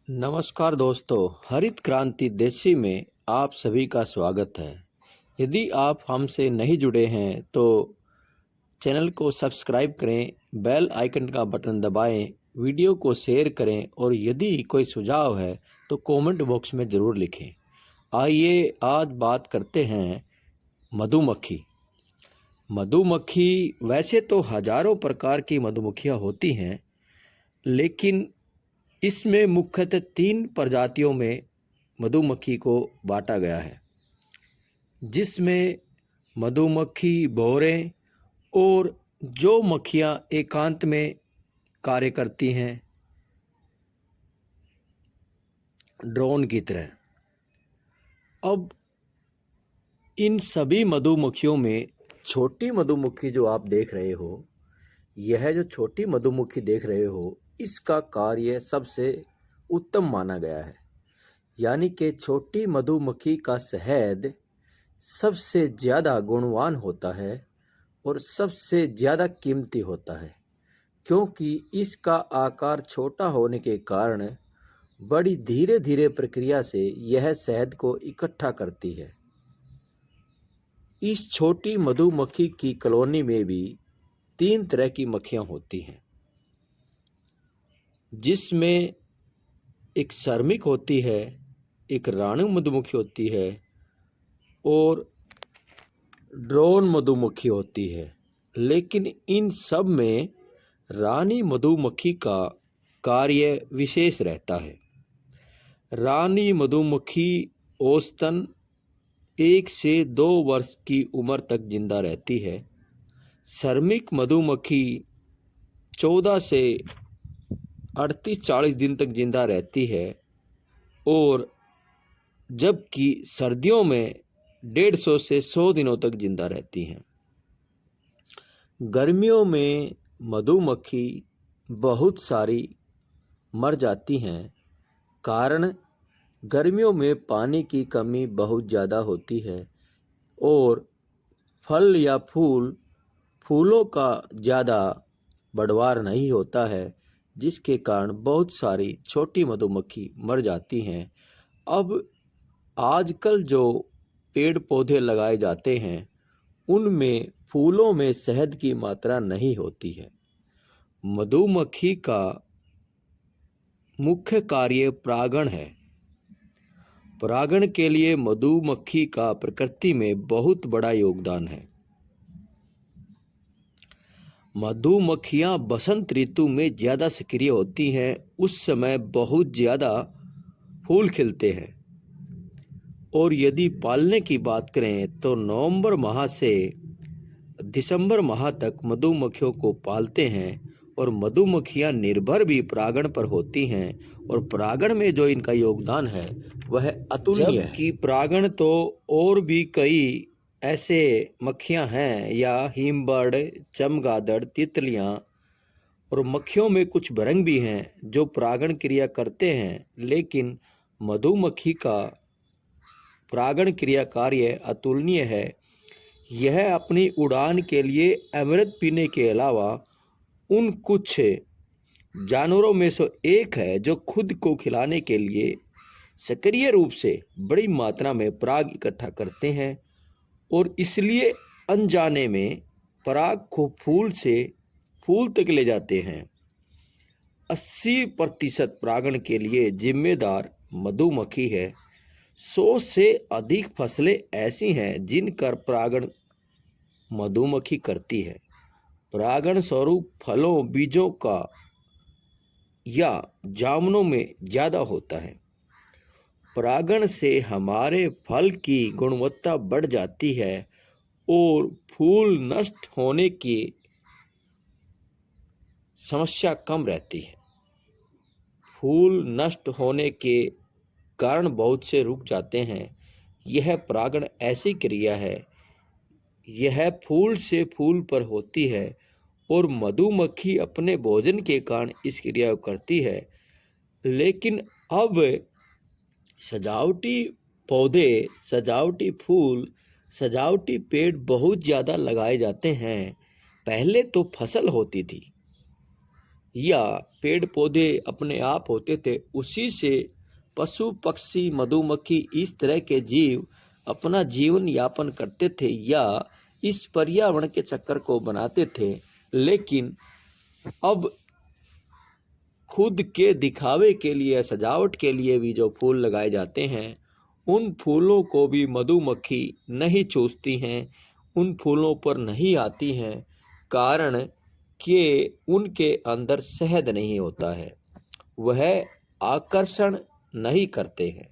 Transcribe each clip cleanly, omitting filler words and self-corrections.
नमस्कार दोस्तों, हरित क्रांति देसी में आप सभी का स्वागत है। यदि आप हमसे नहीं जुड़े हैं तो चैनल को सब्सक्राइब करें, बेल आइकन का बटन दबाएं, वीडियो को शेयर करें और यदि कोई सुझाव है तो कमेंट बॉक्स में ज़रूर लिखें। आइए आज बात करते हैं मधुमक्खी। मधुमक्खी वैसे तो हजारों प्रकार की मधुमक्खियाँ होती हैं, लेकिन इसमें मुख्यतः 3 प्रजातियों में मधुमक्खी को बांटा गया है, जिसमें मधुमक्खी भौरे और जो मक्खियाँ एकांत में कार्य करती हैं ड्रोन की तरह। अब इन सभी मधुमक्खियों में छोटी मधुमक्खी जो आप देख रहे हो, यह जो छोटी मधुमक्खी देख रहे हो, इसका कार्य सबसे उत्तम माना गया है। यानी कि छोटी मधुमक्खी का शहद सबसे ज़्यादा गुणवान होता है और सबसे ज़्यादा कीमती होता है, क्योंकि इसका आकार छोटा होने के कारण बड़ी धीरे धीरे प्रक्रिया से यह शहद को इकट्ठा करती है। इस छोटी मधुमक्खी की कॉलोनी में भी 3 तरह की मक्खियाँ होती हैं, जिसमें एक श्रमिक होती है, एक रानी मधुमक्खी होती है और ड्रोन मधुमक्खी होती है। लेकिन इन सब में रानी मधुमक्खी का कार्य विशेष रहता है। रानी मधुमक्खी औसतन 1 से 2 वर्ष की उम्र तक जिंदा रहती है। श्रमिक मधुमक्खी 14 से 38-40 दिन तक जिंदा रहती है और जबकि सर्दियों में 150 से 100 दिनों तक जिंदा रहती हैं। गर्मियों में मधुमक्खी बहुत सारी मर जाती हैं, कारण गर्मियों में पानी की कमी बहुत ज़्यादा होती है और फल या फूलों का ज़्यादा बढ़वार नहीं होता है, जिसके कारण बहुत सारी छोटी मधुमक्खी मर जाती हैं। अब आजकल जो पेड़ पौधे लगाए जाते हैं, उनमें फूलों में शहद की मात्रा नहीं होती है। मधुमक्खी का मुख्य कार्य परागण है। परागण के लिए मधुमक्खी का प्रकृति में बहुत बड़ा योगदान है। मधुमक्खियां बसंत ऋतु में ज़्यादा सक्रिय होती हैं। उस समय बहुत ज़्यादा फूल खिलते हैं और यदि पालने की बात करें तो नवंबर माह से दिसंबर माह तक मधुमक्खियों को पालते हैं और मधुमक्खियां निर्भर भी परागण पर होती हैं और परागण में जो इनका योगदान है वह अतुलनीय है। जबकि परागण तो और भी कई ऐसे मक्खियां हैं या हिमबर्ड, चमगादड़, तितलियां और मक्खियों में कुछ भृंग भी हैं जो परागण क्रिया करते हैं, लेकिन मधुमक्खी का परागण क्रिया कार्य अतुलनीय है। यह अपनी उड़ान के लिए अमृत पीने के अलावा उन कुछ जानवरों में से एक है जो खुद को खिलाने के लिए सक्रिय रूप से बड़ी मात्रा में पराग इकट्ठा करते हैं और इसलिए अनजाने में पराग को फूल से फूल तक ले जाते हैं। 80% परागण के लिए जिम्मेदार मधुमक्खी है। 100 से अधिक फसलें ऐसी हैं जिनका परागण मधुमक्खी करती है। परागण स्वरूप फलों, बीजों का या जामुनों में ज़्यादा होता है। परागण से हमारे फल की गुणवत्ता बढ़ जाती है और फूल नष्ट होने की समस्या कम रहती है। फूल नष्ट होने के कारण बहुत से रुक जाते हैं। यह परागण ऐसी क्रिया है, यह फूल से फूल पर होती है और मधुमक्खी अपने भोजन के कारण इस क्रिया को करती है। लेकिन अब सजावटी पौधे, सजावटी फूल, सजावटी पेड़ बहुत ज़्यादा लगाए जाते हैं। पहले तो फसल होती थी, या पेड़ पौधे अपने आप होते थे, उसी से पशु पक्षी मधुमक्खी इस तरह के जीव अपना जीवन यापन करते थे या इस पर्यावरण के चक्कर को बनाते थे। लेकिन अब खुद के दिखावे के लिए, सजावट के लिए भी जो फूल लगाए जाते हैं, उन फूलों को भी मधुमक्खी नहीं चूसती हैं, उन फूलों पर नहीं आती हैं, कारण कि उनके अंदर शहद नहीं होता है, वह आकर्षण नहीं करते हैं।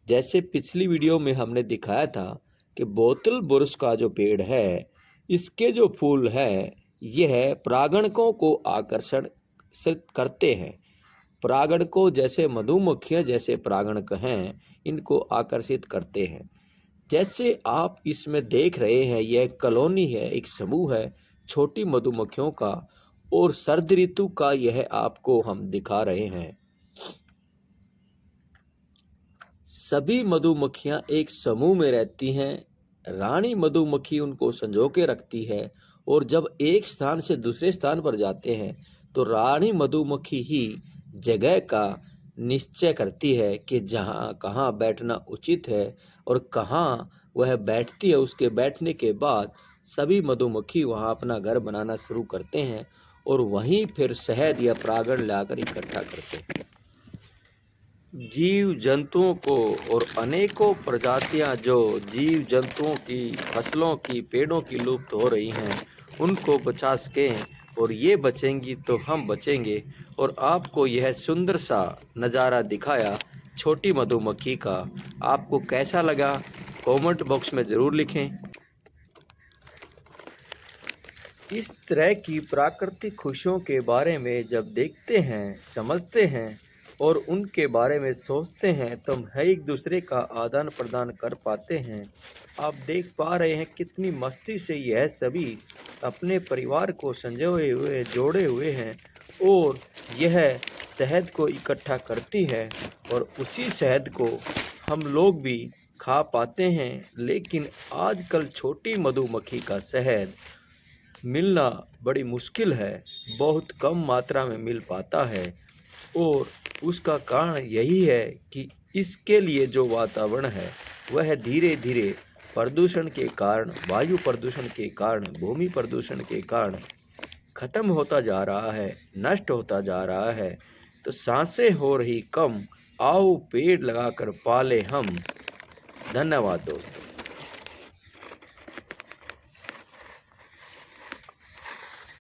जैसे पिछली वीडियो में हमने दिखाया था कि बोतल बुरश का जो पेड़ है, इसके जो फूल हैं, यह परागणकों को आकर्षण करते हैं। परागणकों जैसे मधुमक्खियाँ जैसे परागणक हैं, इनको आकर्षित करते हैं। जैसे आप इसमें देख रहे हैं, यह कॉलोनी है, एक समूह है छोटी मधुमक्खियों का, और सर्द ऋतु का यह आपको हम दिखा रहे हैं। सभी मधुमक्खियां एक समूह में रहती हैं। रानी मधुमक्खी उनको संजो के रखती है, और जब एक स्थान से दूसरे स्थान पर जाते हैं तो रानी मधुमक्खी ही जगह का निश्चय करती है कि जहाँ कहाँ बैठना उचित है और कहाँ वह बैठती है। उसके बैठने के बाद सभी मधुमक्खी वहाँ अपना घर बनाना शुरू करते हैं और वहीं फिर शहद या परागण लाकर इकट्ठा करते हैं। जीव जंतुओं को और अनेकों प्रजातियां जो जीव जंतुओं की, फसलों की, पेड़ों की लुप्त हो रही हैं, उनको बचा सकें, और ये बचेंगी तो हम बचेंगे। और आपको यह सुंदर सा नज़ारा दिखाया छोटी मधुमक्खी का, आपको कैसा लगा कमेंट बॉक्स में ज़रूर लिखें। इस तरह की प्राकृतिक खुशियों के बारे में जब देखते हैं, समझते हैं और उनके बारे में सोचते हैं, तो हम एक दूसरे का आदान प्रदान कर पाते हैं। आप देख पा रहे हैं कितनी मस्ती से यह सभी अपने परिवार को संजोए हुए, जोड़े हुए हैं, और यह शहद को इकट्ठा करती है और उसी शहद को हम लोग भी खा पाते हैं। लेकिन आजकल छोटी मधुमक्खी का शहद मिलना बड़ी मुश्किल है, बहुत कम मात्रा में मिल पाता है, और उसका कारण यही है कि इसके लिए जो वातावरण है वह धीरे धीरे प्रदूषण के कारण, वायु प्रदूषण के कारण, भूमि प्रदूषण के कारण खत्म होता जा रहा है, नष्ट होता जा रहा है। तो सांसें हो रही कम, आओ पेड़ लगाकर पाले हम। धन्यवाद दोस्तों।